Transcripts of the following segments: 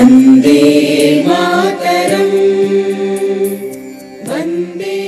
वंदे मातरम वंदे।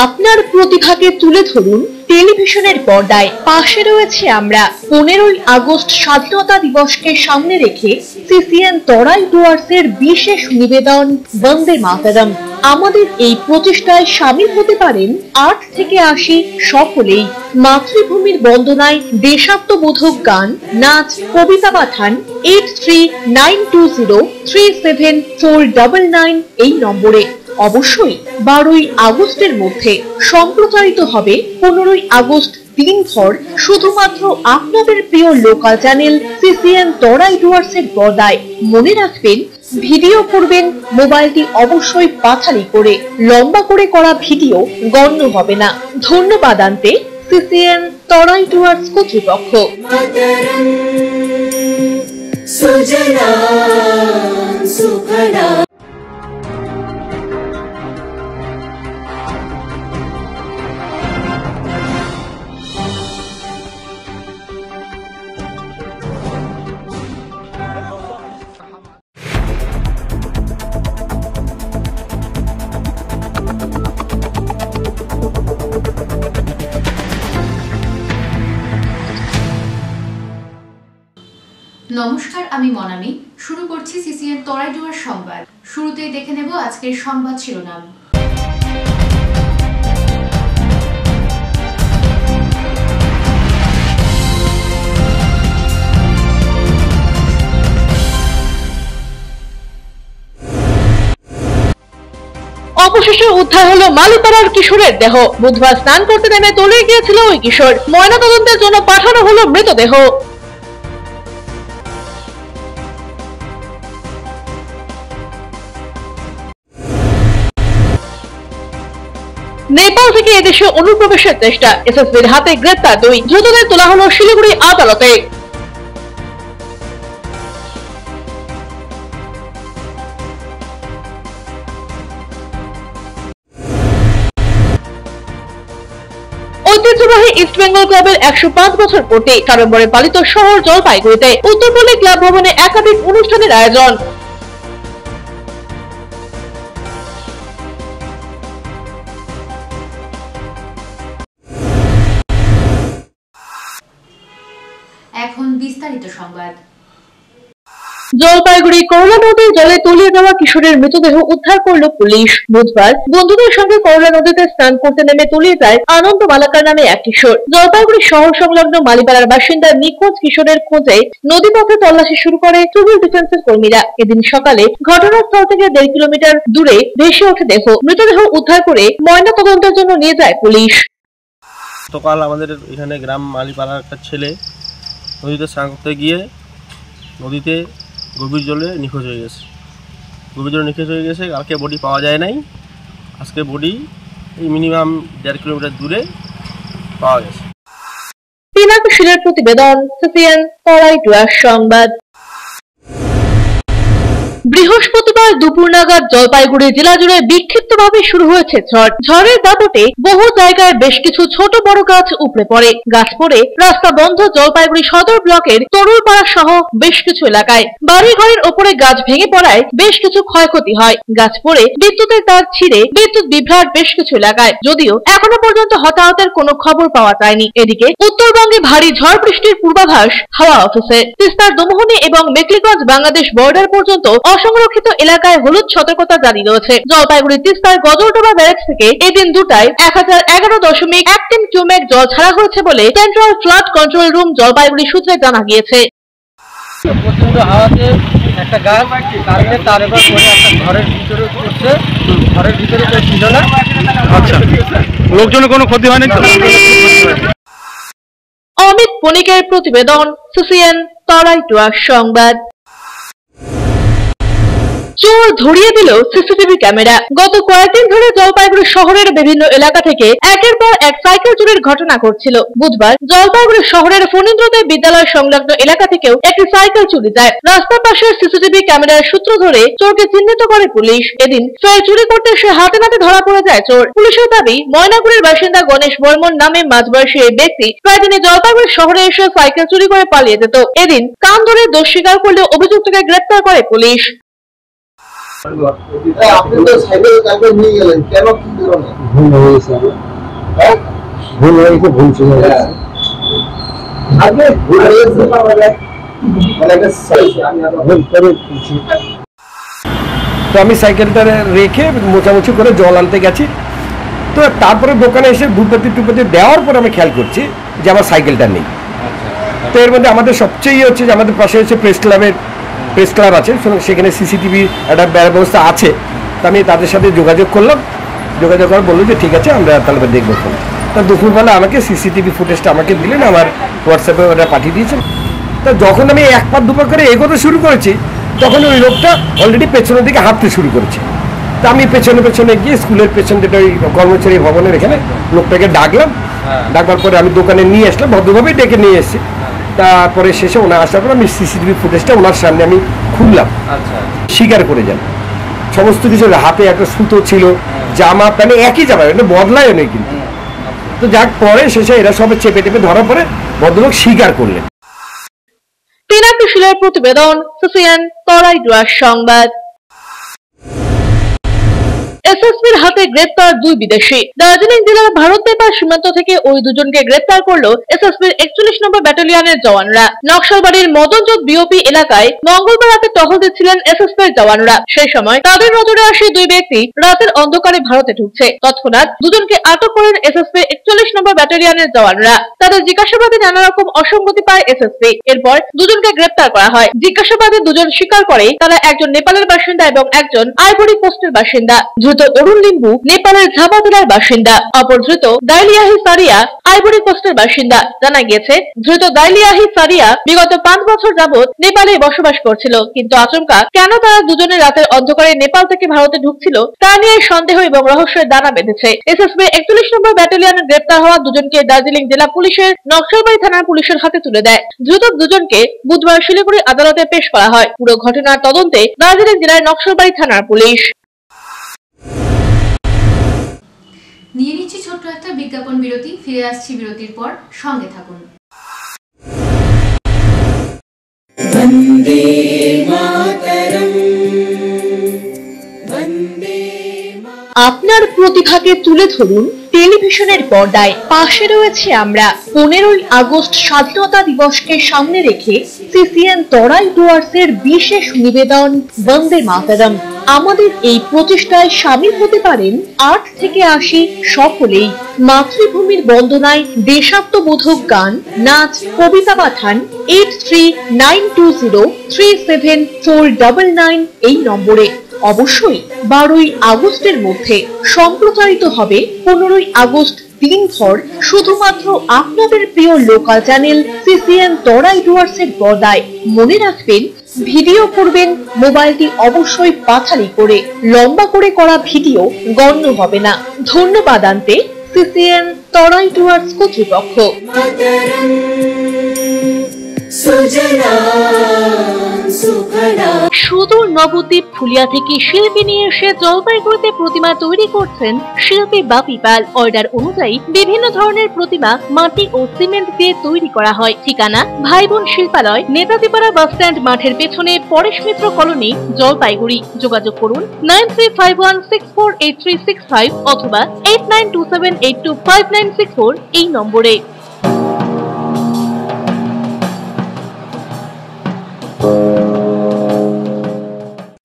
আপনার প্রতিভাকে তুলে ধরুন টেলিভিশনের পর্দায়। পাশে রয়েছে আমরা। 15ই আগস্ট স্বাধীনতা দিবসকে সামনে রেখে সিসিএন তরাই ডুয়ার্সের বিশেষ নিবেদন বন্দে মাতরম। আমাদের এই প্রচেষ্টায় শামিল হতে পারেন 8 থেকে 80 সকলেই। মাতৃভূমির বন্দনায় দেশাত্মবোধক গান, নাচ, কবিতা পাঠান 8392037499 এই নম্বরে। অবশ্যই 12ই আগস্টের মধ্যে। সম্প্রচারিত হবে 15ই আগস্ট দিনভর শুধুমাত্র আপনাদের প্রিয় লোকাল চ্যানেল সিসিএন তরাই ডুয়ার্সের পর্দায়। মনে রাখবেন, ভিডিও করবেন মোবাইলটি অবশ্যই পাথালি করে। লম্বা করে করা ভিডিও গণ্য হবে না। ধন্যবাদ আনতে সিসিএন তরাই ডুয়ার্স কর্তৃপক্ষ। সুজলা সুফলা। নমস্কার, আমি মনামি। শুরু করছি সিসিএন তরাই ডুয়ার্স সংবাদ। শুরুতেই দেখে নেব আজকের সংবাদ শিরোনাম। অবশেষে উদ্ধার হলো মালিপাড়ার কিশোরের দেহ। বুধবার স্নান করতে নেমে তলিয়ে গিয়েছিল ওই কিশোর। ময়নাতদন্তের জন্য পাঠানো হলো মৃতদেহ। নেপাল থেকে এদেশে অনুপ্রবেশের চেষ্টা, এসএসবির হাতে গ্রেপ্তার 2। ধৃতদের তোলা হলো শিলিগুড়ি আদালতে। ঐতিহ্যবাহী ইস্ট বেঙ্গল ক্লাবের 105 বছর পূর্তি সাড়ম্বরে পালিত শহর জলপাইগুড়িতে। উত্তরপল্লী ক্লাব ভবনে একাধিক অনুষ্ঠানের আয়োজন। এখন বিস্তারিত সংবাদ। জলপাইগুড়ি করলা নদীর জলে তলিয়ে যাওয়া কিশোরের মৃতদেহ উদ্ধার করল পুলিশ। বুধবার বন্ধুদের সঙ্গে করলা নদীতে স্নান করতে নেমে তলিয়ে যায় আনন্দ মালাকার নামে এক কিশোর। জলপাইগুড়ি শহর সংলগ্ন মালিপাড়ার বাসিন্দা নিখোঁজ কিশোরের খোঁজে নদীপথে তল্লাশি শুরু করে সিভিল ডিফেন্সের কর্মীরা। এদিন সকালে ঘটনাস্থল থেকে 1.5 কিলোমিটার দূরে ভেসে ওঠে দেহ। মৃতদেহ উদ্ধার করে ময়নাতদন্তের জন্য নিয়ে যায় পুলিশ। গতকাল আমাদের এখানে গ্রাম মালিপাড়ার একটা ছেলে নদীতে স্নান করতে গিয়ে নদীতে গভীর জলে নিখোঁজ হয়ে গেছে। কালকে বডি পাওয়া যায় নাই। আজকে বডি এই মিনিমাম 1.5 কিলোমিটার দূরে পাওয়া গেছে। পিনাক শিলের প্রতিবেদন, সিসিএন তরাই ডুয়ার্স সংবাদ। বৃহস্পতিবার দুপুর নাগাদ জলপাইগুড়ি জেলা জুড়ে বিক্ষিপ্তভাবে শুরু হয়েছে ঝড়। ঝড়ের দাপটে বহু জায়গায় বেশ কিছু ছোট বড় গাছ উপড়ে পড়ে। গাছ পড়ে রাস্তা বন্ধ জলপাইগুড়ি সদর ব্লকের তরুলপাড়া সহ বেশ কিছু এলাকায়। বাড়িঘরের ওপরে গাছ ভেঙে পড়ায় বেশ কিছু ক্ষয়ক্ষতি হয়। গাছ পড়ে বিদ্যুতের তার ছিঁড়ে বিদ্যুৎ বিভ্রাট বেশ কিছু এলাকায়। যদিও এখনো পর্যন্ত হতাহতের কোনো খবর পাওয়া যায়নি। এদিকে উত্তরবঙ্গে ভারী ঝড় বৃষ্টির পূর্বাভাস হাওয়া অফিসে। তিস্তার দমোহনী এবং মেকলিগঞ্জ বাংলাদেশ বর্ডার পর্যন্ত অসংরক্ষিত এলাকায় হলুদ সতর্কতা জারি রয়েছে। জলপাইগুড়ি তিস্তার গজলডোবা ব্যারেজ থেকে এদিন 2টায় 1011.13 কিউমেক জল ছাড়া হয়েছে বলে central flood control room Jalpaiguri সূত্রে জানা গিয়েছে। প্রচন্ড হাওয়াতে একটা গাছ কারেন্টের তার এবার পরে একটা ঘরের ভিতরে পড়ছে। ঘরের ভিতরে কেউ ছিল না। আচ্ছা, লোকজনের কোনো ক্ষতি হয়নি? অমিত বণিকের প্রতিবেদন, সিসিএন তরাই ডুয়ার্স সংবাদ। চোর ধরিয়ে দিল সিসিটিভি ক্যামেরা। গত কয়েকদিন ধরে জলপাইগুড়ি শহরের বিভিন্ন এলাকা থেকে একের পর এক সাইকেল চুরির ঘটনা ঘটছিল। বুধবার জলপাইগুড়ি শহরের ফণীন্দ্রদেব বিদ্যালয় সংলগ্ন এলাকা থেকেও একটি সাইকেল চুরি যায়। রাস্তার পাশের সিসিটিভি ক্যামেরার সূত্র ধরে চোরকে চিহ্নিত করে পুলিশ। এদিন ফের চুরি করতে সে হাতে নাতে ধরা পড়ে যায় চোর। পুলিশের দাবি, ময়নাগুড়ির বাসিন্দা গণেশ বর্মন নামে মাঝবয়সী এই ব্যক্তি প্রায় দিনে জলপাইগুড়ি শহরে এসে সাইকেল চুরি করে পালিয়ে যেত। এদিন কান ধরে দোষ স্বীকার করলে অভিযুক্তকে গ্রেপ্তার করে পুলিশ। আপনি তো সাইকেল কালকে নিয়ে গেলেন, কেন কি কারণে? ভুল হয়েছে, ভুল হয়েছে, ভুল ছিল। আগে ভুল হয়েছে মানে একটা ভুল করে দিয়েছি। তো আমি সাইকেলটা রেখে মোছামুছি করে জল আনতে গেছি। তো তারপরে দোকানে এসে ধূপবাতি টুপবাতি দেওয়ার পর আমি খেয়াল করছি যে আমার সাইকেলটা নেই। তো এর মধ্যে আমাদের সবচেয়ে হচ্ছে যে আমাদের পাশে হচ্ছে প্রেস ক্লাব আছে, সেখানে সিসিটিভি একটা ব্যবস্থা আছে। তো আমি তাদের সাথে যোগাযোগ করলাম, যোগাযোগ করে বললো যে ঠিক আছে আমরা তাহলে দেখবো। তা দুপুরবেলা আমাকে সিসিটিভি ফুটেজটা আমাকে দিলেন, আমার হোয়াটসঅ্যাপে ওটা পাঠিয়ে দিয়েছেন। তা যখন আমি এক পা দুপা করে এগোতে শুরু করেছি তখন ওই লোকটা অলরেডি পেছনের দিকে হাঁটতে শুরু করেছে। তা আমি পেছনে গিয়ে স্কুলের পেছন থেকে ওই কর্মচারী ভবনের এখানে লোকটাকে ডাকলাম। ডাকবার পরে আমি দোকানে নিয়ে আসলাম, ভদ্রভাবেই ডেকে নিয়ে এসেছি। তারপরে শেষে ওনার আসার পর আমি সিসিটিভি ফুটেজটা ওনার সামনে আমি খুললাম। স্বীকার করে যান সমস্ত কিছু, হাতে একটা সুতো ছিল, জামা প্যান্ট একই জামা, এটা বদলায়ও নেই কিন্তু। তো যাক পরে শেষে এরা সবাই চেপে টেপে ধরার পরে ভদ্রলোক স্বীকার করলেন। পিনাকি শিলের প্রতিবেদন, সিসিএন তরাইডুয়ার সংবাদ। এসএসপির হাতে গ্রেপ্তার দুই বিদেশি। দার্জিলিং জেলার ভারত নেপাল সীমান্ত থেকে ওই দুজনকে গ্রেপ্তার করলো এসএসপির 41 নম্বর ব্যাটালিয়নের জওয়ানরা। নকশালবাড়ির মদনজোত বিওপি এলাকায় মঙ্গলবার রাতে টহল দিচ্ছিলেন এসএসপির জওয়ানরা। সেই সময় তাদের নজরে আসে দুই ব্যক্তি রাতের অন্ধকারে ভারতে ঢুকছে। তৎক্ষণাৎ দুজনকে আটক করেন এসএসপির 41 নম্বর ব্যাটালিয়নের জওয়ানরা। তাদের জিজ্ঞাসাবাদে নানা রকম অসঙ্গতি পায় এসএসপি। এরপর দুজনকে গ্রেপ্তার করা হয়। জিজ্ঞাসাবাদে দুজন স্বীকার করে তারা একজন নেপালের বাসিন্দা এবং একজন আইভরি কোস্টের বাসিন্দা। ধৃত অরুণ লিম্বু নেপালের ঝাবা জেলার বাসিন্দা, অপর ধৃত দাইলিয়াহি সারিয়া আইভরি কোস্টের বাসিন্দা। জানা গিয়েছে ধৃত দাইলিয়াহি সারিয়া বিগত 5 বছর যাবৎ নেপালে বসবাস করছিল, কিন্তু আচমকা কেন তারা দুজনে রাতের অন্ধকারে নেপাল থেকে ভারতে ঢুকছিল তা নিয়ে সন্দেহ এবং রহস্যের দানা বেঁধেছে। এসএসবি 41 নম্বর ব্যাটালিয়নে গ্রেপ্তার হওয়া দুজনকে দার্জিলিং জেলা পুলিশের নকশালবাড়ি থানার পুলিশের হাতে তুলে দেয়। ধৃত দুজনকে বুধবার শিলিগুড়ি আদালতে পেশ করা হয়। পুরো ঘটনার তদন্তে দার্জিলিং জেলার নকশালবাড়ি থানার পুলিশ। নিয়ে নিচ্ছি ছোট্ট একটা বিজ্ঞাপন বিরতি, ফিরে আসছি বিরতির পর, সঙ্গে থাকুন। বন্দে মাতরম, বন্দে মাতরম। আপনার প্রতিভাকে তুলে ধরুন টেলিভিশনের পর্দায়। পাশে রয়েছে আমরা। 15ই আগস্ট স্বাধীনতা দিবসকে সামনে রেখে সিসিএন তরাই ডুয়ার্সের বিশেষ নিবেদন বন্দে মাতরম। আমাদের এই প্রচেষ্টায় সামিল হতে পারেন 8 থেকে 80 সকলেই। মাতৃভূমির বন্দনায় দেশাত্মবোধক গান, নাচ, কবিতা পাঠান 8392037499 এই নম্বরে। অবশ্যই 12ই আগস্টের মধ্যে। সম্প্রচারিত হবে 15ই আগস্ট দিনভর শুধুমাত্র আপনাদের প্রিয় লোকাল চ্যানেল সিসিএন তরাই ডুয়ার্সের পর্দায়। মনে রাখবেন, ভিডিও করবেন মোবাইলটি অবশ্যই পাথালি করে। লম্বা করে করা ভিডিও গণ্য হবে না। ধন্যবাদ আনতে সিসিএন তরাই ডুয়ার্স কর্তৃপক্ষ। সুদূর নবদ্বীপ ফুলিয়া থেকে শিল্পী নিয়ে এসে জলপাইগুড়িতে প্রতিমা তৈরি করছেন শিল্পী বাপি পাল। অর্ডার অনুযায়ী বিভিন্ন ধরনের প্রতিমা মাটি ও সিমেন্ট দিয়ে তৈরি করা হয়। ঠিকানা ভাই বোন শিল্পালয়, নেতাজিপাড়া বাস স্ট্যান্ড মাঠের পেছনে, পরেশ মিত্র কলোনি, জলপাইগুড়ি। যোগাযোগ করুন 9351648365 অথবা 8927825964 এই নম্বরে।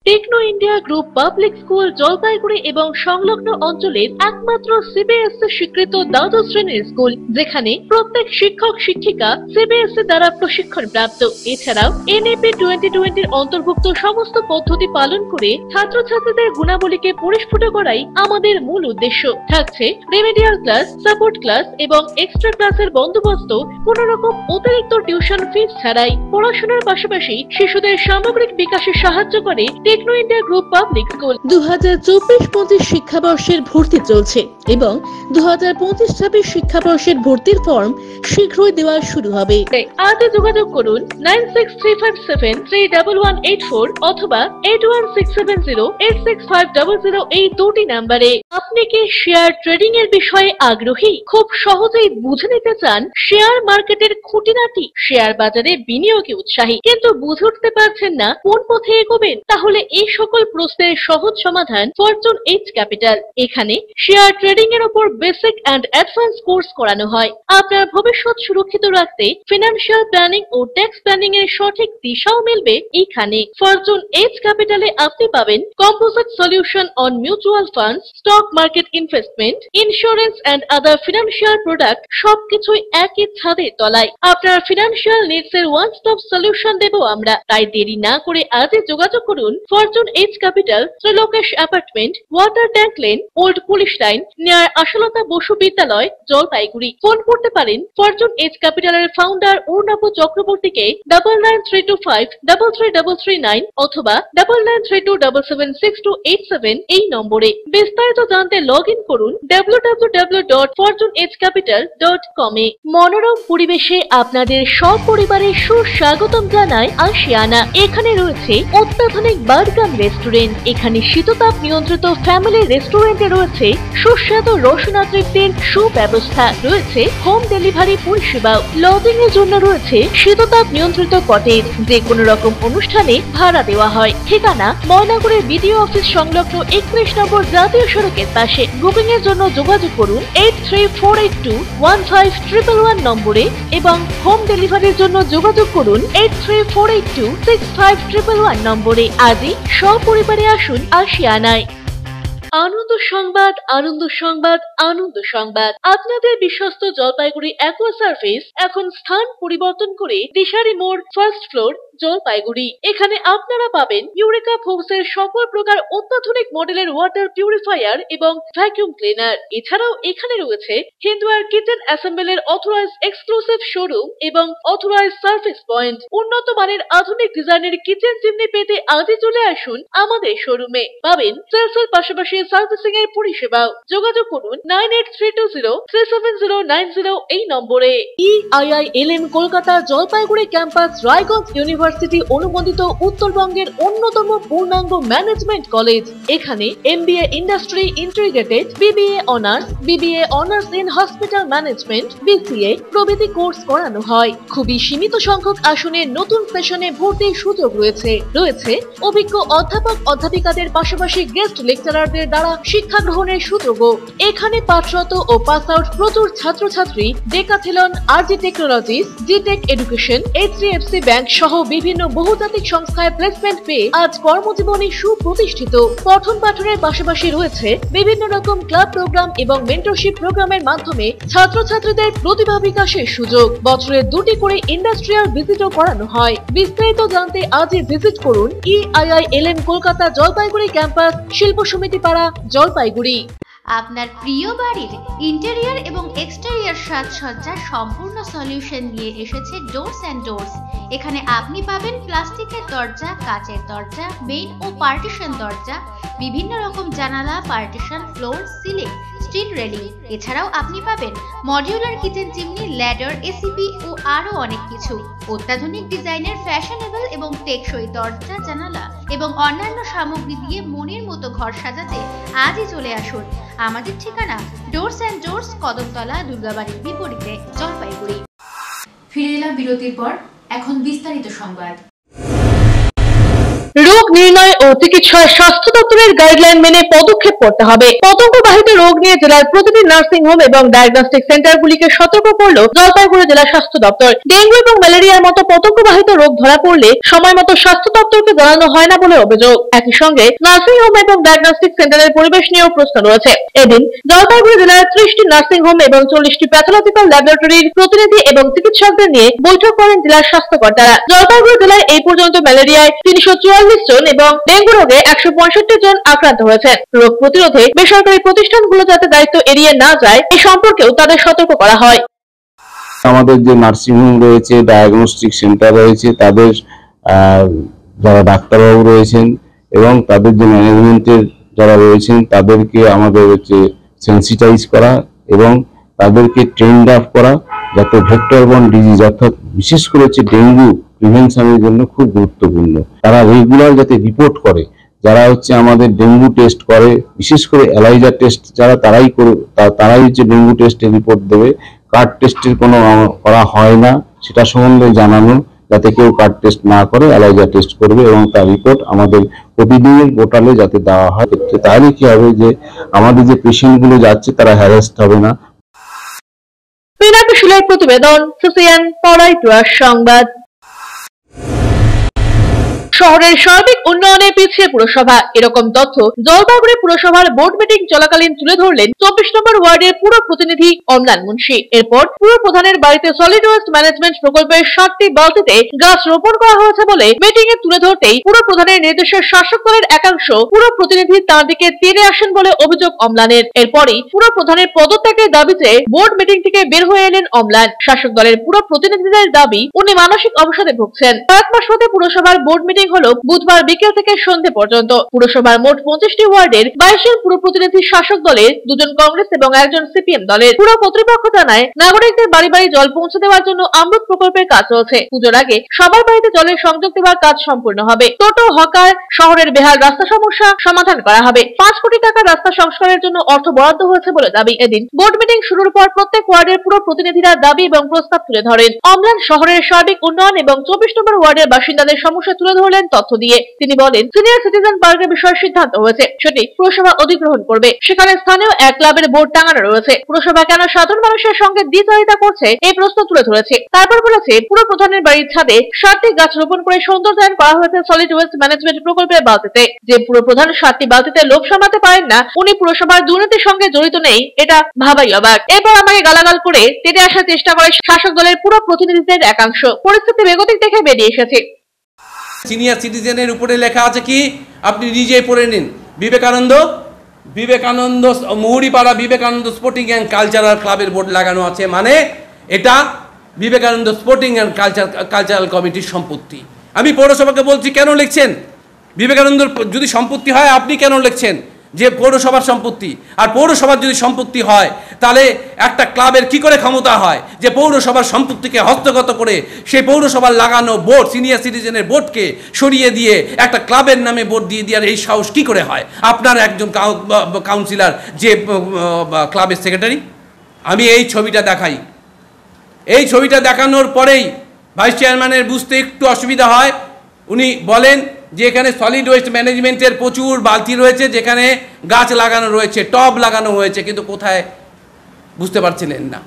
Techno India group public school Jalpaiguri এবং সংলগ্ন অঞ্চলের একমাত্র সিবিএসসি স্বীকৃত দ্বাদশ শ্রেণীর স্কুল, যেখানে প্রত্যেক শিক্ষক শিক্ষিকা সিবিএসসি দ্বারা প্রশিক্ষণ প্রাপ্ত। এছাড়াও এনএপি 2020 অন্তর্ভুক্ত সমস্ত পদ্ধতি পালন করে ছাত্রছাত্রীদের গুণাবলীকে পরিস্ফুট করাই আমাদের মূল উদ্দেশ্য। থাকছে রেমেডিয়াল ক্লাস, সাপোর্ট ক্লাস এবং এক্সট্রা ক্লাসের বন্দোবস্ত, কোনো রকম অতিরিক্ত টিউশন ফিস ছাড়াই। পড়াশোনার পাশাপাশি শিশুদের সামগ্রিক বিকাশে সাহায্য করে Techno India group public school. 2024-25 শিক্ষাবর্ষের ভর্তি চলছে এবং 2025-26 শিক্ষাবর্ষের ভর্তির ফর্ম শীঘ্রই দেওয়া শুরু হবে। আজ যোগাযোগ করুন 9635731184 অথবা 8167086500 এই দুটি নম্বরে। আপনি কি শেয়ার ট্রেডিং এর বিষয়ে আগ্রহী? খুব সহজেই বুঝে নিতে চান শেয়ার মার্কেটের খুঁটিনাটি, শেয়ার বাজারে বিনিয়োগে উৎসাহী, কিন্তু বুঝে উঠতে পারছেন না কোন পথে এগোবেন? তাহলে এই সকল প্রশ্নের সহজ সমাধান ফরচুন এইচ ক্যাপিটাল। এখানে শেয়ার ট্রেডিং এর উপর বেসিক এন্ড অ্যাডভান্স কোর্স করানো হয়। আপনার ভবিষ্যৎ সুরক্ষিত রাখতে ফিনান্সিয়াল প্ল্যানিং ও ট্যাক্স প্ল্যানিং এর সঠিক দিশাও মিলবে এইখানে। ফরচুন এইচ ক্যাপিটালে আপনি পাবেন composite solution on mutual funds, stock market investment, insurance and other financial product, সবকিছুই একই ছাদের তলায়। আপনার ফিনান্সিয়াল নিডস এর ওয়ান স্টপ সলিউশন দেব আমরা। তাই দেরি না করে আজই যোগাযোগ করুন fortune H capital, Trilokesh apartment, water tank lane, old police line, near Ashalata Basu Vidyalaya, Jalpaiguri. Phone করতে পারেন ফরচুন এইচ ক্যাপিটালের ফাউন্ডার অরুণাভ চক্রবর্তীকে 9932533339 অথবা 9932776287 এই নম্বরে। বিস্তারিত জানতে লগ ইন করুন www.fortunehcapital.com এ। মনোরম পরিবেশে আপনাদের সপরিবারে সুস্বাগতম জানায় আশিয়ানা। এখানে রয়েছে অত্যাধুনিক বার্গার রেস্টুরেন্ট। এখানে শীততাপ নিয়ন্ত্রিত ফ্যামিলি রেস্টুরেন্টে রয়েছে সুস্বাদু রসনা তৃপ্তির সুব্যবস্থা, রয়েছে হোম ডেলিভারি পরিষেবাও। লজিং এর জন্য রয়েছে শীততাপ নিয়ন্ত্রিত কটেজ, যে কোনো রকম অনুষ্ঠানে ভাড়া দেওয়া হয়। ঠিকানা ময়নাগুড়ির বিডিও অফিস সংলগ্ন 31 নম্বর জাতীয় সড়কের পাশে। বুকিং এর জন্য যোগাযোগ করুন 8348215111 নম্বরে এবং হোম ডেলিভারির জন্য যোগাযোগ করুন 8348265111 নম্বরে। আজই সপরিবারে আসুন আশিয়ানায়। আনন্দ সংবাদ, আনন্দ সংবাদ, আনন্দ সংবাদ। আপনাদের বিশ্বস্ত জলপাইগুড়ি অ্যাকোয়া সার্ভিস এখন স্থান পরিবর্তন করে দিশারি মোড়, ফার্স্ট ফ্লোর, জলপাইগুড়ি। এখানে আপনারা পাবেন ইউরেকা ফোর্বসের সকল প্রকার অত্যাধুনিক মডেলের ওয়াটার পিউরিফায়ার এবং ভ্যাকুয়াম ক্লিনার। এছাড়াও এখানে রয়েছে Hindware kitchen অ্যাসেম্বলের authorised exclusive showroom এবং অথরাইজড সার্ভিস পয়েন্ট। উন্নত মানের আধুনিক ডিজাইনের কিচেন চিমনি পেতে আজই চলে আসুন আমাদের শোরুমে। পাবেন সেলসের পাশাপাশি সার্ভিসিং এর পরিষেবাও। যোগাযোগ করুন 9832037090 এই নম্বরে। EIILM Kolkata Jalpaiguri campus, Raiganj university অনুমোদিত উত্তরবঙ্গের অন্যতম পূর্ণাঙ্গ ম্যানেজমেন্ট কলেজ। এখানে MBA industry integrated, BBA honours, BBA honours in hospital management, BCA প্রভৃতি কোর্স করানো হয়। খুবই সীমিত সংখ্যক আসনে নতুন সেশনে ভর্তির সুযোগ রয়েছে। রয়েছে অভিজ্ঞ অধ্যাপক অধ্যাপিকাদের পাশাপাশি গেস্ট লেকচারারদের দ্বারা শিক্ষা গ্রহণের সুযোগও। এখানে পাঠরত ও পাস আউট প্রচুর ছাত্রছাত্রী ডেকাথেলন, RG টেকনোলজিস, জিটেক এডুকেশন, HDFC ব্যাংক সহ বিভিন্ন বহুজাতিক সংস্থায় প্লেসমেন্ট পেয়ে আজ কর্মজীবনে সুপ্রতিষ্ঠিত। পঠন পাঠনের পাশাপাশি রয়েছে বিভিন্ন রকম ক্লাব প্রোগ্রাম এবং মেন্টরশিপ প্রোগ্রামের মাধ্যমে ছাত্রছাত্রীদের প্রতিভা বিকাশের সুযোগ। বছরে 2টি করে ইন্ডাস্ট্রিয়াল ভিজিটও করানো হয়। বিস্তারিত জানতে আজই ভিজিট করুন EIILM কলকাতা জলপাইগুড়ি ক্যাম্পাস, শিল্প সমিতি পাড়া, জলপাইগুড়ি। আপনার প্রিয় বাড়ির ইন্টেরিয়র এবং এক্সটেরিয়র সাজসজ্জার সম্পূর্ণ সলিউশন নিয়ে এসেছে ডোরস অ্যান্ড ডোরস। এখানে আপনি পাবেন প্লাস্টিকের দরজা, কাচের দরজা, মেইন ও পার্টিশন দরজা, বিভিন্ন রকম জানালা, partition, floor, ceiling, steel railing. এছাড়াও আপনি পাবেন modular kitchen chimney, ladder, ACP ও আরো অনেক কিছু। অত্যাধুনিক ডিজাইনের ফ্যাশনেবল এবং টেকসই দরজা, জানালা এবং অন্যান্য সামগ্রী দিয়ে মনের মতো ঘর সাজাতে আজই চলে আসুন। আমাদের ঠিকানা ডোরস অ্যান্ড ডোরস, কদমতলা, দুর্গাবাড়ির বিপরীতে, জলপাইগুড়ি। ফিরে এলাম বিরতির পর, এখন বিস্তারিত সংবাদ। রোগ নির্ণয় ও চিকিৎসায় স্বাস্থ্য দপ্তরের গাইডলাইন মেনে পদক্ষেপ করতে হবে। পতঙ্গবাহিত রোগ নিয়ে জেলার প্রতিটি নার্সিং হোম এবং ডায়াগনস্টিক সেন্টারগুলিকে সতর্ক করল জলপাইগুড়ি জেলা স্বাস্থ্য দপ্তর। ডেঙ্গু এবং ম্যালেরিয়ার মতো পতঙ্গবাহিত রোগ ধরা পড়লে সময় মতো স্বাস্থ্য দপ্তরকে জানানো হয় না বলে অভিযোগ। একই সঙ্গে নার্সিং হোম এবং ডায়াগনস্টিক সেন্টারের পরিবেশ নিয়েও প্রশ্ন রয়েছে। এদিন জলপাইগুড়ি জেলার 30টি নার্সিং হোম এবং 40টি প্যাথোলজিক্যাল ল্যাবরেটরির প্রতিনিধি এবং চিকিৎসকদের নিয়ে বৈঠক করেন জেলার স্বাস্থ্যকর্তারা। জলপাইগুড়ি জেলায় এই পর্যন্ত ম্যালেরিয়ায় 344 জন এবং ডেঙ্গু রোগে 165 জন আক্রান্ত হয়েছে। রোগ প্রতিরোধে বেসরকারি প্রতিষ্ঠানগুলো যাতে দায়িত্ব এড়িয়ে না যায় এ সম্পর্কেও তাদের সতর্ক করা হয়। আমাদের যে নার্সিং হোম রয়েছে, ডায়াগনস্টিক সেন্টার রয়েছে, তাদের যারা ডাক্তারবাবু রয়েছেন এবং তাদের যে ম্যানেজমেন্টের যারা রয়েছেন তাদেরকে আমাদের সেন্সিটাইজ করা এবং তাদেরকে ট্রেন্ড আপ করা, যাতে ভেক্টর বর্ন ডিজিজ অর্থাৎ বিশেষ করে ডেঙ্গু প্রিভেনশনের জন্য খুব গুরুত্বপূর্ণ। তারা রেগুলার যাতে রিপোর্ট করে, যারা আমাদের ডেঙ্গু টেস্ট করে, বিশেষ করে এলাইজা টেস্ট যারা তারাই ডেঙ্গু টেস্টের রিপোর্ট দেবে। কার্ড টেস্টের কোনো করা হয় না সেটা সম্বন্ধে জানানো, যাতে কেউ কার্ড টেস্ট না করে এলাইজা টেস্ট করবে এবং তার রিপোর্ট আমাদের প্রতিদিনের পোর্টালে যাতে দেওয়া হয়। তাহলে কি হবে যে আমাদের যে পেশেন্টগুলো যাচ্ছে তারা হ্যারাসড হবে না। পিনাকি শিলের প্রতিবেদন, সিসিএন তরাই টুয়ার সংবাদ। শহরের সার্বিক উন্নয়নে পিছিয়ে পুরসভা, এরকম তথ্য জলপাইগুড়ি পুরসভার বোর্ড মিটিং চলাকালীন তুলে ধরলেন 24 নম্বর ওয়ার্ডের পুর প্রতিনিধি অম্লান মুন্সি। এরপর পুর প্রধানের বাড়িতে সলিড ওয়েস্ট ম্যানেজমেন্ট প্রকল্পের 7টি বালতিতে গাছ রোপণ করা হয়েছে বলে মিটিং এ তুলে ধরতেই পুর প্রধানের নির্দেশে শাসক দলের একাংশ পুর প্রতিনিধি তার দিকে তেড়ে আসেন বলে অভিযোগ অম্লানের। এরপরই পুর প্রধানের পদত্যাগের দাবিতে বোর্ড মিটিং থেকে বের হয়ে এলেন অম্লান। শাসক দলের পুর প্রতিনিধিদের দাবি উনি মানসিক অবসাদে ভুগছেন। কয়েক মাস হতে পুরসভার বোর্ড মিটিং হলো বুধবার বিকেল থেকে সন্ধ্যে পর্যন্ত। পুরসভার মোট 25টি ওয়ার্ডের 22 জন পুর প্রতিনিধি শাসক দলের, 2 জন কংগ্রেস এবং 1 জন সিপিএম দলের। পুর কর্তৃপক্ষ জানায় নাগরিকদের বাড়ি বাড়ি জল পৌঁছে দেওয়ার জন্য অমৃত প্রকল্পের কাজ চলছে। পুজোর আগে সবার বাড়িতে জলের সংযোগ দেওয়ার কাজ সম্পূর্ণ হবে। টোটো, হকার, শহরের বেহাল রাস্তা সমস্যা সমাধান করা হবে। 5 কোটি টাকা রাস্তা সংস্কারের জন্য অর্থ বরাদ্দ হয়েছে বলে দাবি। এদিন বোর্ড মিটিং শুরুর পর প্রত্যেক ওয়ার্ডের পুর প্রতিনিধিরা দাবি এবং প্রস্তাব তুলে ধরেন। অম্লান শহরের সার্বিক উন্নয়ন এবং 24 নম্বর ওয়ার্ডের বাসিন্দাদের সমস্যা তুলে ধরলেন তথ্য দিয়ে। তিনি বলেন, সিনিয়র সিটিজেন পার্কের বিষয়ে সিদ্ধান্ত হয়েছে, সেটি পুরসভা অধিগ্রহণ করবে। সেখানে স্থানীয় এক ক্লাবের বোর্ড টাঙানো রয়েছে। পুরসভা কেন সাধারণ মানুষের সঙ্গে দ্বিচারিতা করছে এই প্রশ্ন তুলে ধরেছে। তারপর বলেছে, পুর প্রধানের বাড়ির ছাদে 7টি গাছ রোপণ করে সৌন্দর্যায়ন করা হয়েছে সলিড ওয়েস্ট ম্যানেজমেন্ট প্রকল্পের বালতিতে। যে পুর প্রধান 7টি বালতিতে লোভ সামলাতে পারেন না, উনি পুরসভার দুর্নীতির সঙ্গে জড়িত নেই, এটা ভাবাই অবাক। এরপর আমাকে গালাগাল করে তেড়ে আসার চেষ্টা করে শাসক দলের পুর প্রতিনিধিদের একাংশ। পরিস্থিতি বেগতিক দেখে বেরিয়ে এসেছে। সিনিয়র সিটিজেনের উপরে লেখা আছে কি, আপনি নিজেই পড়ে নিন। Vivekananda Muhuripara Vivekananda sporting and cultural ক্লাবের বোর্ড লাগানো আছে, মানে এটা বিবেকানন্দ স্পোর্টিং অ্যান্ড কালচারাল কমিটির সম্পত্তি। আমি পৌরসভাকে বলছি, কেন লিখছেন? বিবেকানন্দ যদি সম্পত্তি হয় আপনি কেন লিখছেন যে পৌরসভার সম্পত্তি? আর পৌরসভার যদি সম্পত্তি হয় তাহলে একটা ক্লাবের কি করে ক্ষমতা হয় যে পৌরসভার সম্পত্তিকে হস্তগত করে সেই পৌরসভার লাগানো বোর্ড, সিনিয়র সিটিজেনের বোর্ডকে সরিয়ে দিয়ে একটা ক্লাবের নামে বোর্ড দিয়ে দেওয়ার এই সাহস কি করে হয় আপনার একজন কাউন্সিলর যে ক্লাবের সেক্রেটারি? আমি এই ছবিটা দেখাই। এই ছবিটা দেখানোর পরেই ভাইস চেয়ারম্যানের বুঝতে একটু অসুবিধা হয়। উনি বলেন যে এখানে সলিড ওয়েস্ট ম্যানেজমেন্টের প্রচুর বালতি রয়েছে, যেখানে গাছ লাগানো রয়েছে, টব লাগানো হয়েছে, কিন্তু কোথায় বুঝতে পারছিলেন না।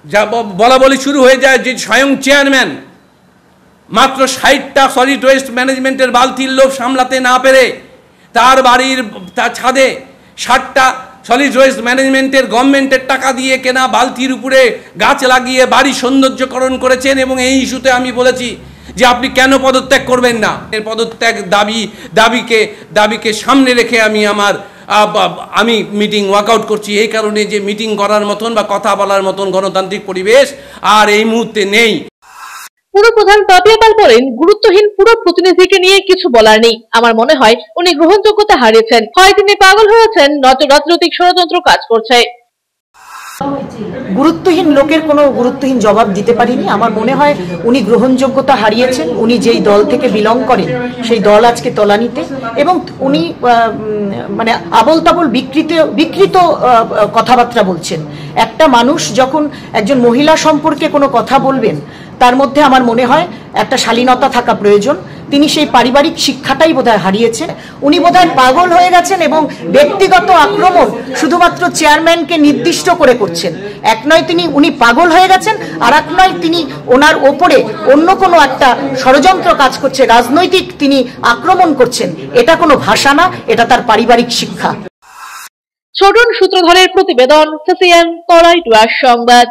যা বলা বলি শুরু হয়ে যায় যে স্বয়ং চেয়ারম্যান মাত্র 60টা সলিড ওয়েস্ট ম্যানেজমেন্টের বালতির লোভ সামলাতে না পেরে তার বাড়ির তার ছাদে 60টা সলিড ওয়েস্ট ম্যানেজমেন্টের গভর্নমেন্টের টাকা দিয়ে কেনা বালতির উপরে গাছ লাগিয়ে বাড়ি সৌন্দর্যকরণ করেছেন। এবং এই ইস্যুতে আমি বলেছি যে আপনি কেন পদত্যাগ করবেন না? এর পদত্যাগ দাবিকে সামনে রেখে আমি মিটিং ওয়ার্কআউট করছি। এই কারণে যে মিটিং করার মতন বা কথা বলার মতন গণতান্ত্রিক পরিবেশ আর এই মুহূর্তে নেই। পুর প্রধান পাপিয়া পাল বলেন, গুরুত্বহীন পুর প্রতিনিধিকে নিয়ে কিছু বলার নেই। আমার মনে হয় উনি গ্রহণযোগ্যতা হারিয়েছেন, হয় তিনি পাগল হয়েছেন, নয়তো রাজনৈতিক ষড়যন্ত্র কাজ করছে। গুরুত্বহীন লোকের কোনো গুরুত্বহীন জবাব দিতে পারিনি। আমার মনে হয় উনি গ্রহণযোগ্যতা হারিয়েছেন। উনি যেই দল থেকে বিলং করেন সেই দল আজকে তলানিতে, এবং উনি মানে আবল তাবল বিকৃত কথাবার্তা বলছেন। একটা মানুষ যখন একজন মহিলা সম্পর্কে কোনো কথা বলবেন, তার মধ্যে আমার মনে হয় একটা শালীনতা থাকা প্রয়োজন। তিনি সেই পারিবারিক শিক্ষাটাই বোধহয় হারিয়েছেন। উনি বোধহয় পাগল হয়ে গেছেন এবং ব্যক্তিগত আক্রমণ শুধুমাত্র চেয়ারম্যানকে নির্দিষ্ট করে করছেন। এক নয় উনি পাগল হয়ে গেছেন, আর এক নয় তিনি ওনার ওপরে অন্য কোনো একটা ষড়যন্ত্র কাজ করছে, রাজনৈতিক তিনি আক্রমণ করছেন। এটা কোনো ভাষা না, এটা তার পারিবারিক শিক্ষা। ছোটন সূত্রধরের প্রতিবেদন, সিসিএন তরাই টুয়ার সংবাদ।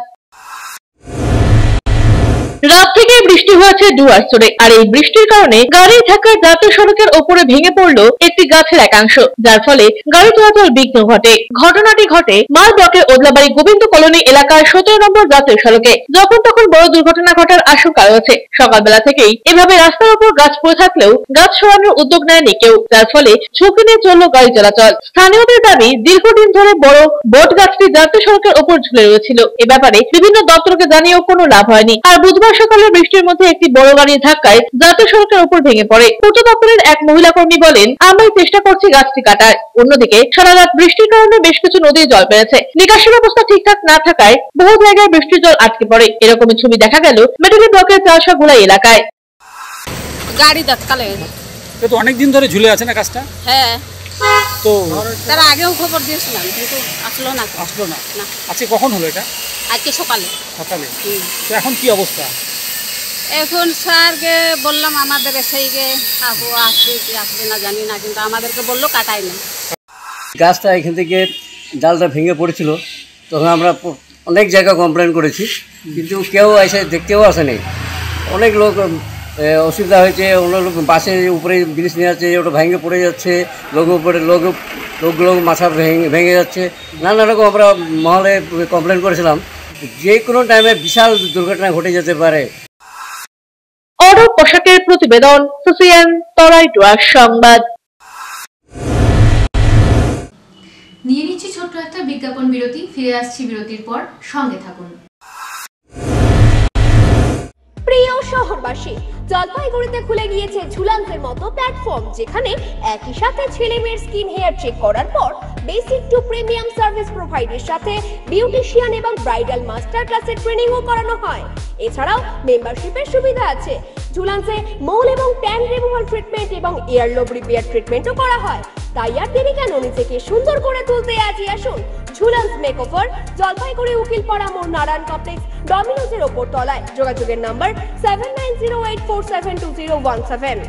রাত থেকে বৃষ্টি হয়েছে ডুয়ার্সরে, আর এই বৃষ্টির কারণে গাড়ির ধাক্কায় জাতীয় সড়কের ওপরে ভেঙে পড়লো একটি গাছের একাংশ, যার ফলে গাড়ি চলাচল বিঘ্ন ঘটে। ঘটনাটি ঘটে মাল ব্লকের ওদলাবাড়ি গোবিন্দ কলোনি এলাকার 17 নম্বর জাতীয় সড়কে। যখন তখন বড় দুর্ঘটনা ঘটার আশঙ্কা রয়েছে। সকালবেলা থেকেই এভাবে রাস্তার উপর গাছ পড়ে থাকলেও গাছ সরানোর উদ্যোগ নেয়নি কেউ, যার ফলে ঝুঁকি নিয়ে চলল গাড়ি চলাচল। স্থানীয়দের দাবি, দীর্ঘদিন ধরে বড় বট গাছটি জাতীয় সড়কের উপর ঝুলে রয়েছিল। এ ব্যাপারে বিভিন্ন দপ্তরকে জানিয়েও কোনো লাভ হয়নি। আর বুধবার সকালে বৃষ্টির মধ্যে একটি বড় গাড়ির ধাক্কায় জাতীয় সড়কের উপর ভেঙে পড়ে। পূর্ত দপ্তরের এক মহিলা কর্মী বলেন, আমরাই চেষ্টা করছি গাছটি কাটার। অন্যদিকে সারা রাত বৃষ্টির কারণে বেশ কিছু নদীর জল বেড়েছে। নিকাশি ব্যবস্থা ঠিকঠাক না থাকায় বহু জায়গায় বৃষ্টির জল আটকে পড়ে। এরকমই ছবি দেখা গেল মেটালি ব্লকের চালসাগুড়া এলাকায়। গাড়ি ধাক্কালে তো অনেকদিন ধরে ঝুলে আছে না গাছটা? হ্যাঁ, তো তার আগেও খবর দিয়েছিলাম কিন্তু আসলো না। আজকে কখন হলো এটা? আজকে সকালে। তো এখন কি অবস্থা? এখন স্যারকে বললাম আমাদের এসআইকে আসবে কি আসবে না জানি না, কিন্তু আমাদেরকে বললো কাটাই না। গাছটা এখান থেকে ডালটা ভেঙে পড়েছিল, তখন আমরা অনেক জায়গা কমপ্লেন করেছি, কিন্তু কেউ এসে দেখতেও আসেনি। অনেক লোক অসুবিধা হয়েছে, অনেক লোক বাসের উপরে জিনিস নিয়ে যাচ্ছে, ওটা ভেঙে পড়ে যাচ্ছে, লোকগুলো মাথা ভেঙে যাচ্ছে, নানা রকম আমরা মহলে কমপ্লেন করেছিলাম। যে কোনো টাইমে বিশাল দুর্ঘটনা ঘটে যেতে পারে। অরূপ পোশাকের প্রতিবেদন, সিসিএন তরাই ডুয়ার্স সংবাদ। নিয়ে নিচ্ছি ছোট্ট একটা বিজ্ঞাপন বিরতি, ফিরে আসছি বিরতির পর, সঙ্গে থাকুন। প্রিয় শহরবাসী, জলপাইগুড়িতে খুলে গিয়েছে ঝুলান্তের মতো প্ল্যাটফর্ম, যেখানে একই সাথে ছেলে মেয়ের স্কিন হেয়ার চেক করার পর বেসিক টু প্রিমিয়াম সার্ভিস প্রোভাইডের সাথে বিউটিশিয়ান এবং ব্রাইডাল মাস্টার ক্লাসের ট্রেনিংও করানো হয়। এছাড়াও মেম্বারশিপের সুবিধা আছে। ঝুলান্সে মোল এবং ট্যান রিমুভাল ট্রিটমেন্ট এবং এয়ারলোব রিপেয়ার ট্রিটমেন্টও করা হয়। তাই আর দেরি কেন, নিজেকে সুন্দর করে তুলতে আজই আসুন ঝুলান্স মেকওভার, জলপাইগুড়ি উকিলপাড়া মোড়, নারায়ণ কমপ্লেক্স, ডমিনোজের ওপর তলায়। যোগাযোগের নাম্বার 7908472017।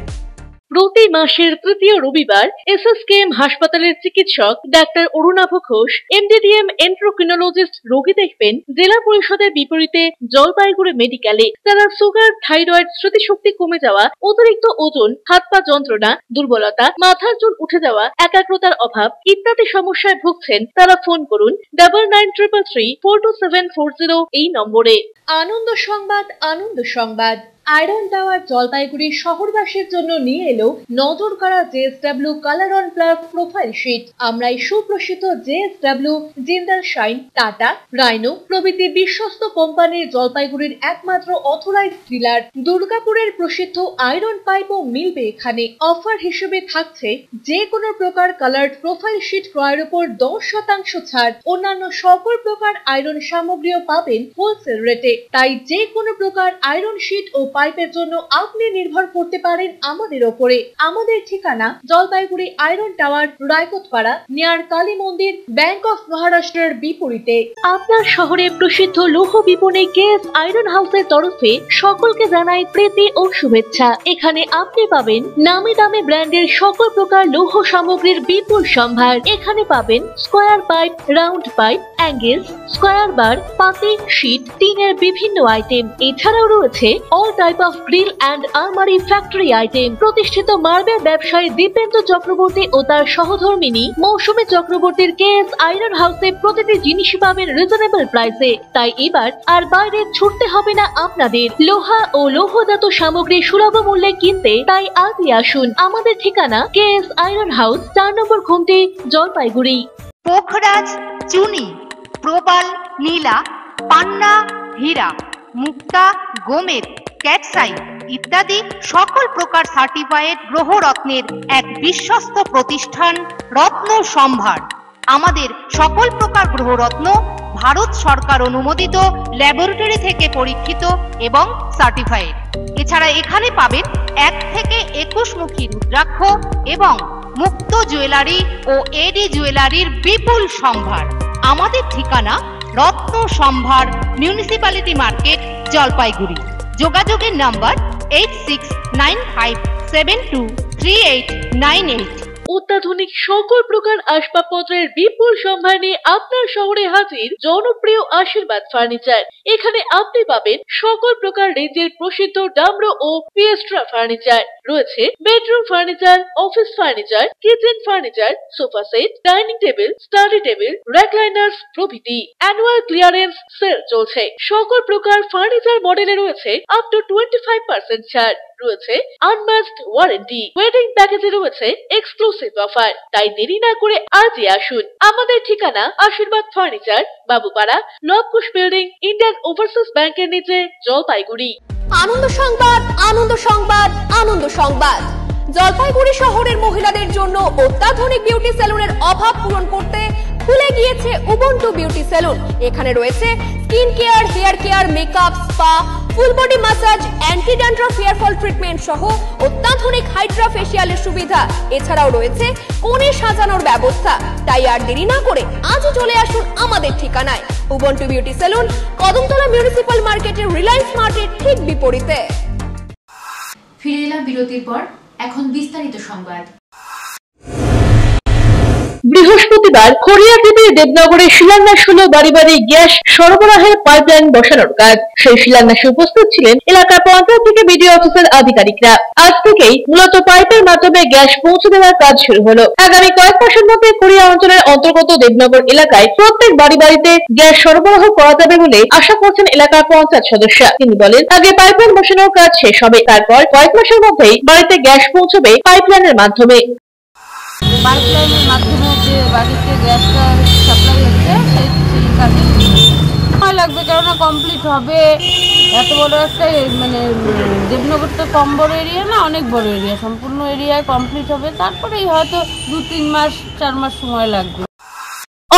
প্রতি মাসের তৃতীয় রবিবার এসএসকেএম হাসপাতালের চিকিৎসক ডাক্তার অরুণাভ ঘোষ এমডিডিএম এন্ড্রোক্রিনোলজিস্ট রোগী দেখবেন জেলা পরিষদের বিপরীতে জলপাইগুড়ি মেডিকেলে। যারা সুগার, থাইরয়েড, স্মৃতিশক্তি কমে যাওয়া, অতিরিক্ত ওজন, হাত পা যন্ত্রণা, দুর্বলতা, মাথার চুল উঠে যাওয়া, একাগ্রতার অভাব ইত্যাদি সমস্যায় ভুগছেন, তারা ফোন করুন 9933342740 এই নম্বরে। আনন্দ সংবাদ, আনন্দ সংবাদ। আয়রন টাওয়ার জলপাইগুড়ি শহরবাসীর জন্য নিয়ে এলো নজর কাড়া JSW colour on plus profile sheet. আমরাই সুপ্রসিদ্ধ JSW, Jindal shine, Tata, rhino প্রভৃতি বিশ্বস্ত কোম্পানির জলপাইগুড়ির একমাত্র অথরাইজড ডিলার। দুর্গাপুরের প্রসিদ্ধ আয়রন পাইপও মিলবে এখানে। অফার হিসেবে থাকছে যে কোনো প্রকার কালার্ড প্রোফাইল শিট ক্রয়ের উপর 10% ছাড়। অন্যান্য সকল প্রকার আয়রন সামগ্রীও পাবেন হোলসেল রেটে। তাই যে কোনো প্রকার আয়রন শিট ও পাইপের জন্য আপনি নির্ভর করতে পারেন আমাদের ওপরে। আমাদের ঠিকানা Jalpaiguri iron tower, Raikotpara, near Kali মন্দির, ব্যাংক অফ মহারাষ্ট্রের বিপরীতে। আপনার শহরে প্রসিদ্ধ লৌহ বিপণী কেএস আয়রন হাউসের তরফে সকলকে জানাই প্রীতি ও শুভেচ্ছা। এখানে আপনি পাবেন নামি দামি ব্র্যান্ডের সকল প্রকার লৌহ সামগ্রীর বিপুল সম্ভার। এখানে পাবেন square pipe, round pipe, angles, square bar, পাতি, শীট, টিনের বিভিন্ন আইটেম। এছাড়াও রয়েছে all type of grill and আলমারি ফ্যাক্টরি আইটেম। প্রতিষ্ঠিত মার্বেল ব্যবসায়ী দীপেন্দ্র চক্রবর্তী ও তার সহধর্মিনী মৌসুমী চক্রবর্তীর কেএস আয়রন হাউসে প্রতিটি জিনিসই পাবেন রিজনেবল প্রাইসে। তাই এবার আর বাইরে ছুটতে হবে না আপনাদের। লোহা ও লৌহজাত সামগ্রী সুলভ মূল্যে কিনতে তাই আজই আসুন। আমাদের ঠিকানা কেএস আয়রন হাউস, 4 নম্বর ঘুমটি, জলপাইগুড়ি। পোখরাজ, চুনি, প্রবাল, নীলা, পান্না, হীরা, মুক্তা, গোমেদ, ক্যাটসাই ইত্যাদি সকল প্রকার সার্টিফাইড গ্রহরত্নের এক বিশ্বস্ত প্রতিষ্ঠান রত্ন সম্ভার। আমাদের সকল প্রকার গ্রহরত্ন ভারত সরকার অনুমোদিত ল্যাবরেটরি থেকে পরীক্ষিত এবং সার্টিফাইড। এছাড়া এখানে পাবেন 1 থেকে 21 মুখী রুদ্রাক্ষ এবং মুক্ত জুয়েলারি ও এডি জুয়েলারির বিপুল সম্ভার। আমাদের ঠিকানা রত্ন সম্ভার, মিউনিসিপ্যালিটি মার্কেট, জলপাইগুড়ি। যোগাযোগের নাম্বার 8695723898। অত্যাধুনিক সকল প্রকার আসবাবপত্রের বিপুল সম্ভার নিয়ে আপনার শহরে হাজির জনপ্রিয় আশীর্বাদ ফার্নিচার। এখানে আপনি পাবেন সকল প্রকার রেঞ্জের প্রসিদ্ধ ডামরো ও পিয়েস্ট্রা ফার্নিচার। রয়েছে bedroom furniture, office furniture, kitchen furniture, sofa set, dining table, study table, recliners প্রভৃতি। অ্যানুয়াল ক্লিয়ারেন্স সেল চলছে। সকল প্রকার ফার্নিচার মডেলে রয়েছে আপ টু 25% ছাড়। রয়েছে আনম্যাচড ওয়ারেন্টি। ওয়েডিং প্যাকেজে রয়েছে এক্সক্লুসিভ অফার। তাই দেরি না করে আজই আসুন। আমাদের ঠিকানা Ashirbad furniture, Babupara, Lobkush building, Indian overseas ব্যাংকের নিচে, জলপাইগুড়ি। আনন্দ সংবাদ, আনন্দ সংবাদ, আনন্দ সংবাদ। জলপাইগুড়ি শহরের মহিলাদের জন্য অত্যাধুনিক বিউটি সেলুনের অভাব পূরণ করতে খুলে গিয়েছে উবুন্টু বিউটি সেলুন। এখানে রয়েছে skin care, hair care, makeup, spa, full body massage, anti dandruff hair fall treatment সহ অত্যাধুনিক হাইড্রা ফেশিয়ালের সুবিধা। এছাড়াও রয়েছে কোণে সাজানোর ব্যবস্থা। তাই আর দেরি না করে আজই চলে আসুন আমাদের ঠিকানায়। Ubuntu beauty salon, Kadamtala municipal মার্কেটের রিলায়েন্স মার্টের ঠিক বিপরীতে। ফিরে এলাম বিরতির পর, এখন বিস্তারিত সংবাদ। বৃহস্পতিবার খড়িয়াদ্বীপের দেবনগরে শিলান্যাস হলো বাড়ি বাড়ি গ্যাস সরবরাহের পাইপলাইন বসানোর কাজ। সেই শিলান্যাসে উপস্থিত ছিলেন এলাকার পঞ্চায়েত থেকে বিডিও অফিসের আধিকারিকরা। আজ থেকেই মূলত পাইপের মাধ্যমে গ্যাস পৌঁছে দেওয়ার কাজ শুরু হলো। আগামী কয়েক মাসের মধ্যে খড়িয়া অঞ্চলের অন্তর্গত দেবনগর এলাকায় প্রত্যেক বাড়ি বাড়িতে গ্যাস সরবরাহ করা যাবে বলে আশা করছেন এলাকার পঞ্চায়েত সদস্য। তিনি বলেন, আগে পাইপলাইন বসানোর কাজ শেষ হবে, তারপর কয়েক মাসের মধ্যেই বাড়িতে গ্যাস পৌঁছবে পাইপলাইনের মাধ্যমে। পাইপলাইনের মাধ্যমে যে বাড়িতে গ্যাসটা সাপ্লাই হচ্ছে সেই কাজে সময় লাগবে, কেননা কমপ্লিট হবে। এত বড় একটা মানে দেবনগর তো কম বড় এরিয়া না, অনেক বড় এরিয়া, সম্পূর্ণ এরিয়ায় কমপ্লিট হবে। তারপরেই হয়তো 2-3 মাস 4 মাস সময় লাগবে।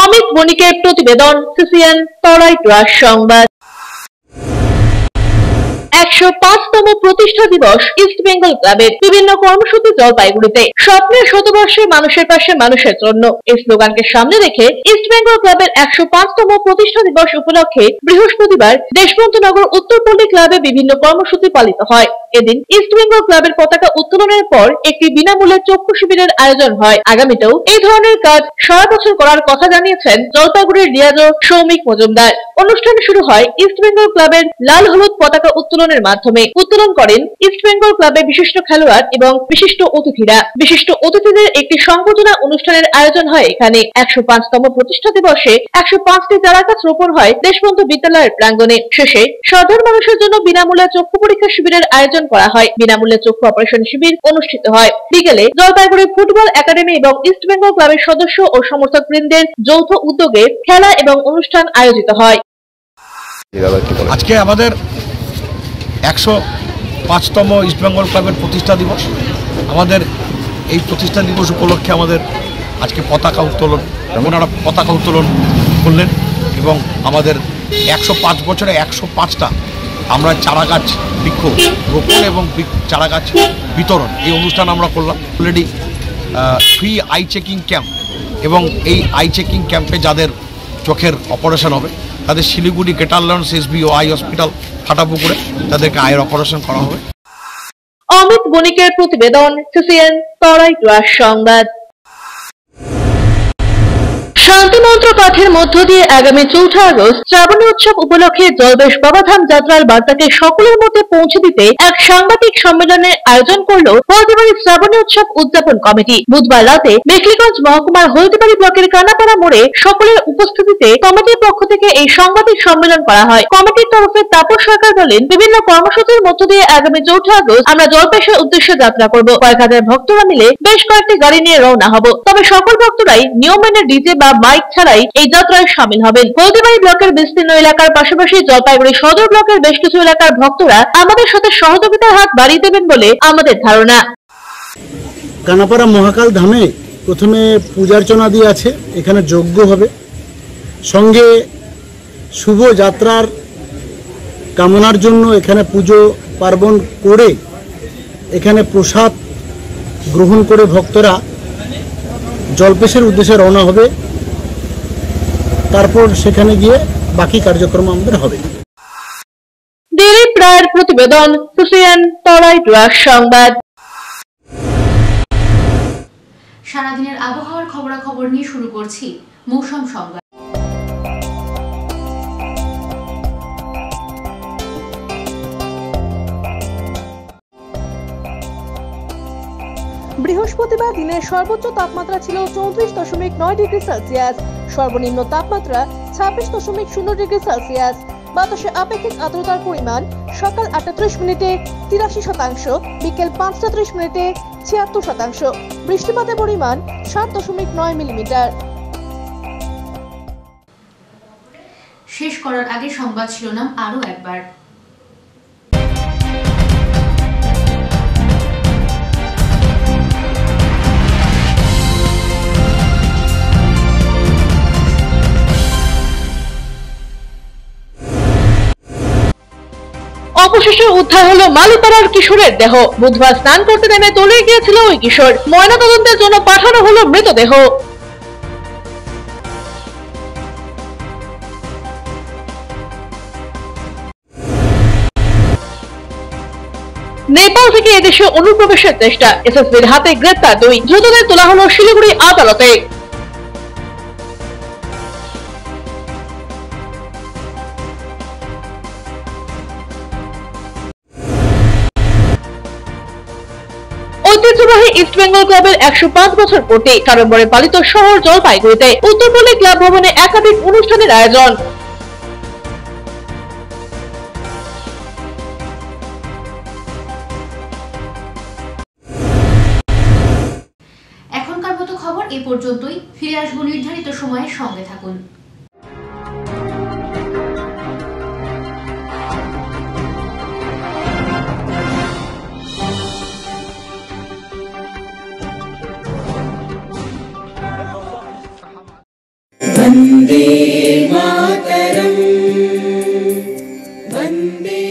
অমিত বণিকের প্রতিবেদন, সিসিএন তরাই ট্রাস সংবাদ। 105তম প্রতিষ্ঠা দিবস ইস্ট বেঙ্গল ক্লাবের বিভিন্ন কর্মসূচি জলপাইগুড়িতে। স্বপ্নের শতবর্ষে মানুষের পাশে মানুষের জন্য এই স্লোগানকে সামনে রেখে ইস্ট বেঙ্গল ক্লাবের 105তম প্রতিষ্ঠা দিবস উপলক্ষে বৃহস্পতিবার দেশবন্ধুনগর উত্তরপল্লী ক্লাবে বিভিন্ন কর্মসূচি পালিত হয়। এদিন ইস্ট বেঙ্গল ক্লাবের পতাকা উত্তোলনের পর একটি বিনামূল্যে চক্ষু শিবিরের আয়োজন হয়। আগামীতেও এই ধরনের কাজ সারা বছর করার কথা জানিয়েছেন জলপাইগুড়ির ডিআরও সৌমিক মজুমদার। অনুষ্ঠান শুরু হয় ইস্ট বেঙ্গল ক্লাবের লাল হলুদ পতাকা উত্তোলনের মাধ্যমে। উত্তোলন করেন ইস্ট বেঙ্গল ক্লাবের বিশিষ্ট খেলোয়াড় এবং বিশিষ্ট অতিথিরা। বিশিষ্ট অতিথিদের একটি সংবর্ধনা অনুষ্ঠানের আয়োজন হয় এখানে। 105তম প্রতিষ্ঠা দিবসে 105টি চারা গাছ রোপণ হয় দেশবন্ধু বিদ্যালয়ের প্রাঙ্গণে। শেষে সাধারণ মানুষের জন্য বিনামূল্যে চক্ষু পরীক্ষা শিবিরের আয়োজন করা হয়। বিনামূল্যে চক্ষু অপারেশন শিবির অনুষ্ঠিত হয়। বিকেলে জলপাইগুড়ি ফুটবল একাডেমি এবং ইস্ট বেঙ্গল ক্লাবের সদস্য ও সমর্থক বৃন্দের যৌথ উদ্যোগে খেলা এবং অনুষ্ঠান আয়োজিত হয়। আজকে আমাদের 105তম ইস্ট বেঙ্গল ক্লাবের প্রতিষ্ঠা দিবস। আমাদের এই প্রতিষ্ঠা দিবস উপলক্ষে আমাদের আজকে পতাকা উত্তোলন, ওনারা পতাকা উত্তোলন করলেন এবং আমাদের 105 বছরে 105টা আমরা চারা গাছ বৃক্ষ রোপণ এবং চারা গাছ বিতরণ এই অনুষ্ঠান আমরা করলাম। Already free I checking camp, এবং এই আই চেকিং ক্যাম্পে যাদের চোখের অপারেশন হবে তাদের Siliguri greater Lawrence SBO eye hospital ফাটাপুকুরে তাদেরকে আয়ের অপারেশন করা হবে। অমিত বণিকের প্রতিবেদন, সিসিএন তরাই ট্রাস সংবাদ। শান্তি মন্ত্র পাঠের মধ্য দিয়ে আগামী 4 আগস্ট শ্রাবণী উৎসব উপলক্ষে জলবেশ বাবাধাম যাত্রার বার্তাকে সকলের মধ্যে পৌঁছে দিতে এক সাংবাদিক সম্মেলনের আয়োজন করল হলদিবাড়ি শ্রাবণী উৎসব উদযাপন কমিটি। বুধবার রাতে মেখলিগঞ্জ মহকুমার হলদিবাড়ি ব্লকের কানাপাড়া মোড়ে সকলের উপস্থিতিতে কমিটির পক্ষ থেকে এই সাংবাদিক সম্মেলন করা হয়। কমিটির তরফে তাপস সরকার বলেন, বিভিন্ন কর্মসূচির মধ্য দিয়ে আগামী 4 আগস্ট আমরা জলবেশের উদ্দেশ্যে যাত্রা করব। কয়েক হাজার ভক্তরা মিলে বেশ কয়েকটি গাড়ি নিয়ে রওনা হব। তবে সকল ভক্তরাই নিয়ম মেনে ডিজে বা মাইক ছাড়াই এই যাত্রায় শামিল হবেন। হলদিবাড়ি ব্লকের বিস্তীর্ণ এলাকার পাশাপাশি জলপাইগুড়ি সদর ব্লকের বেশ কিছু এলাকার ভক্তরা আমাদের সাথে সহযোগিতার হাত বাড়িয়ে দেবেন বলে আমাদের ধারণা। কানাপাড়া মহাকাল ধামে প্রথমে পূজার্চনা দিয়ে আছে, এখানে যজ্ঞ হবে, সঙ্গে শুভ যাত্রার কামনার জন্য এখানে পুজো পার্বণ করে এখানে প্রসাদ গ্রহণ করে ভক্তরা জলপেশের উদ্দেশ্যে রওনা হবে। তারপর সেখানে গিয়ে বাকি কার্যক্রম আমাদের হবে। দিলীপ রায়ের প্রতিবেদন, সিসিএন তরাই ট্রাস সংবাদ। সারাদিনের আবহাওয়ার খবরাখবর নিয়ে শুরু করছি মৌসুম সংবাদ। বৃহস্পতিবার দিনের সর্বোচ্চ তাপমাত্রা ছিল 34.9 ডিগ্রি সেলসিয়াস, সর্বনিম্ন তাপমাত্রা 26.0 ডিগ্রি সেলসিয়াস। বাতাসে আপেক্ষিক আর্দ্রতার পরিমাণ সকাল 8:30 মিনিটে 83%, বিকেল 5:30 মিনিটে 76%। বৃষ্টিপাতের পরিমাণ 7.9 মিলিমিটার। শেষ করার আগে সংবাদ শিরোনাম আরো একবার। অবশেষে উদ্ধার হলো মালিপাড়ার কিশোরের দেহ। বুধবার স্নান করতে নেমে তলিয়ে গিয়েছিল ওই কিশোর। ময়নাতদন্তের জন্য পাঠানো হলো মৃতদেহ। নেপাল থেকে এদেশে অনুপ্রবেশের চেষ্টা, এসএসবির হাতে গ্রেপ্তার 2। ধৃতদের তোলা হলো শিলিগুড়ি আদালতে। ঐতিহ্যবাহী ইস্ট বেঙ্গল ক্লাবের 105 বছর পূর্তি সাড়ম্বরে পালিত শহর জলপাইগুড়িতে। উত্তরপল্লী ক্লাব ভবনে একাধিক অনুষ্ঠানের আয়োজন। এখনকার মতো খবর এ পর্যন্তই। ফিরে আসবো নির্ধারিত সময়ের সঙ্গে থাকুন। वंदे मातरम, वंदे।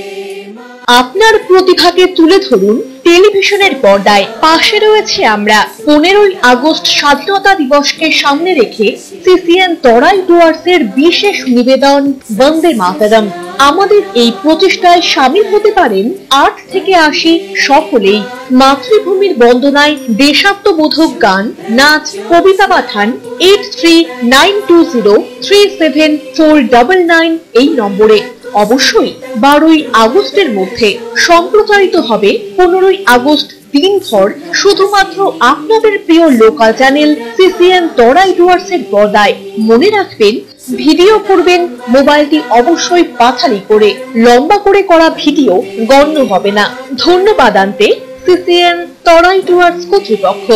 আপনার প্রতিভাকে তুলে ধরুন টেলিভিশনের পর্দায়। পাশে রয়েছে আমরা। 15ই আগস্ট স্বাধীনতা দিবসকে সামনে রেখে সিসিএন তরাই ডুয়ার্সের বিশেষ নিবেদন বন্দে মাতরম। আমাদের এই প্রচেষ্টায় সামিল হতে পারেন 8 থেকে 80 সকলেই। মাতৃভূমির বন্দনায় দেশাত্মবোধক গান, নাচ, কবিতা পাঠান 8392037499 এই নম্বরে। অবশ্যই 12ই আগস্টের মধ্যে। সম্প্রচারিত হবে 15ই আগস্ট দিনভর শুধুমাত্র আপনাদের প্রিয় লোকাল চ্যানেল সিসিএন তরাই ডুয়ার্সের পর্দায়। মনে রাখবেন, ভিডিও করবেন মোবাইলটি অবশ্যই পাথালি করে। লম্বা করে করা ভিডিও গণ্য হবে না। ধন্যবাদ আনতে সিসিএন তরাই ডুয়ার্স কর্তৃপক্ষ।